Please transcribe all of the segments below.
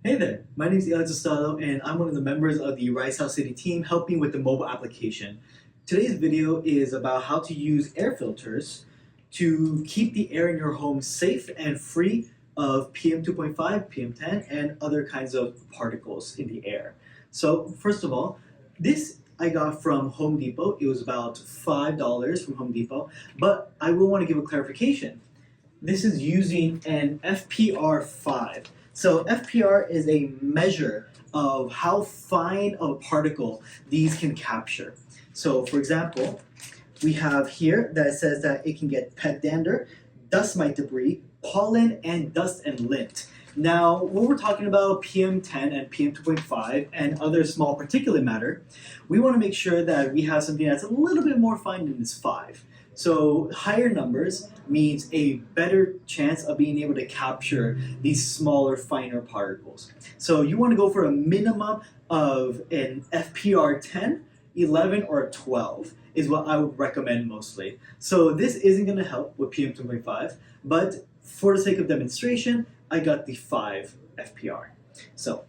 Hey there, my name is Eli Tostado and I'm one of the members of the Rice House City team helping with the mobile application. Today's video is about how to use air filters to keep the air in your home safe and free of PM 2.5, PM 10, and other kinds of particles in the air. So first of all, this I got from Home Depot. It was about $5 from Home Depot, but I will want to give a clarification. This is using an FPR5. So FPR is a measure of how fine of a particle these can capture. So for example, we have here that it says that it can get pet dander, dust mite debris, pollen, and dust and lint. Now, when we're talking about PM10 and PM2.5 and other small particulate matter, we want to make sure that we have something that's a little bit more fine than this 5. So higher numbers means a better chance of being able to capture these smaller, finer particles. So you want to go for a minimum of an FPR 10, 11, or 12 is what I would recommend mostly. So this isn't going to help with PM 2.5, but for the sake of demonstration, I got the 5 FPR. So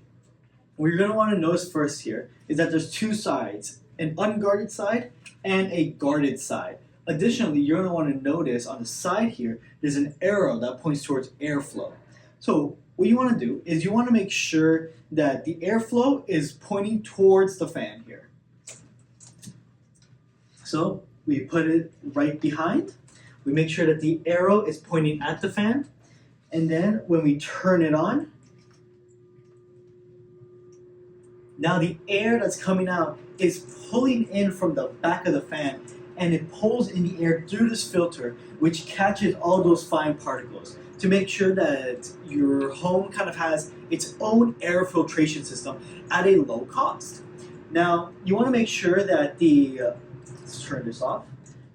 what you're going to want to notice first here is that there's two sides, an unguarded side and a guarded side. Additionally, you're going to want to notice on the side here, there's an arrow that points towards airflow. So what you want to do is you want to make sure that the airflow is pointing towards the fan here. So we put it right behind. We make sure that the arrow is pointing at the fan. And then when we turn it on, now the air that's coming out is pulling in from the back of the fan, and it pulls in the air through this filter, which catches all those fine particles to make sure that your home kind of has its own air filtration system at a low cost. Now, you want to make sure that let's turn this off.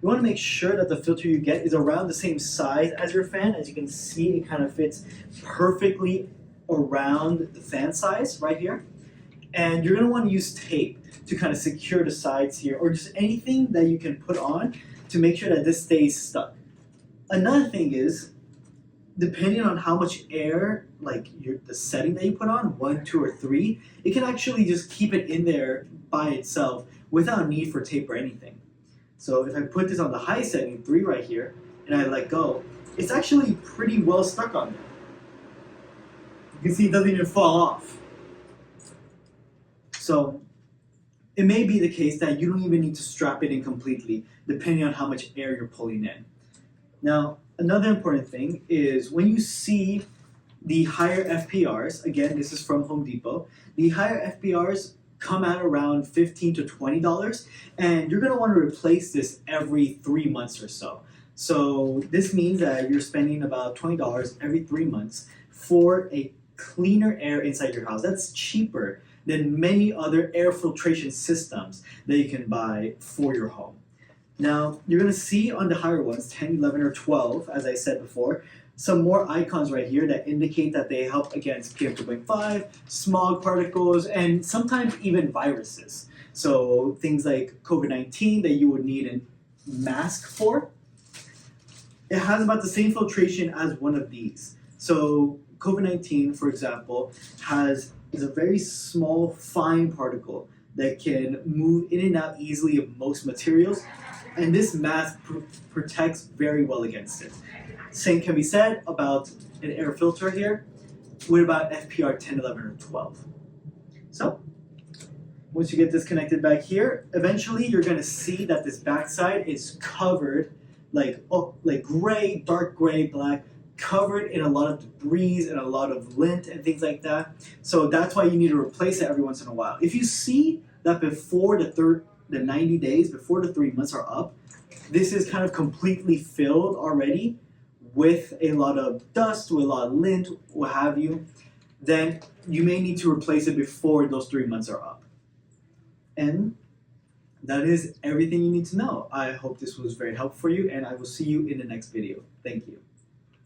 You want to make sure that the filter you get is around the same size as your fan. As you can see, it kind of fits perfectly around the fan size right here. And you're going to want to use tape to kind of secure the sides here, or just anything that you can put on to make sure that this stays stuck. Another thing is, depending on how much air, like the setting that you put on, 1, 2, or 3, it can actually just keep it in there by itself without need for tape or anything. So if I put this on the high setting, 3 right here, and I let go, it's actually pretty well stuck on there. You can see it doesn't even fall off. So it may be the case that you don't even need to strap it in completely, depending on how much air you're pulling in. Now, another important thing is when you see the higher FPRs, again, this is from Home Depot, the higher FPRs come out around $15 to $20, and you're going to want to replace this every 3 months or so. So this means that you're spending about $20 every 3 months for a cleaner air inside your house. That's cheaper than many other air filtration systems that you can buy for your home. Now, you're going to see on the higher ones, 10, 11, or 12, as I said before, some more icons right here that indicate that they help against PM 2.5, smog particles, and sometimes even viruses. So things like COVID-19 that you would need a mask for. It has about the same filtration as one of these. So COVID-19, for example, is a very small, fine particle that can move in and out easily of most materials, and this mask protects very well against it. Same can be said about an air filter here with about FPR 10, 11, or 12. So once you get this connected back here, eventually you're going to see that this backside is covered like gray, dark gray, black, covered in a lot of debris and a lot of lint and things like that. So that's why you need to replace it every once in a while. If you see that before the 90 days, before the 3 months are up, this is kind of completely filled already with a lot of dust, with a lot of lint, what have you, then you may need to replace it before those 3 months are up. And that is everything you need to know. I hope this was very helpful for you, and I will see you in the next video. Thank you.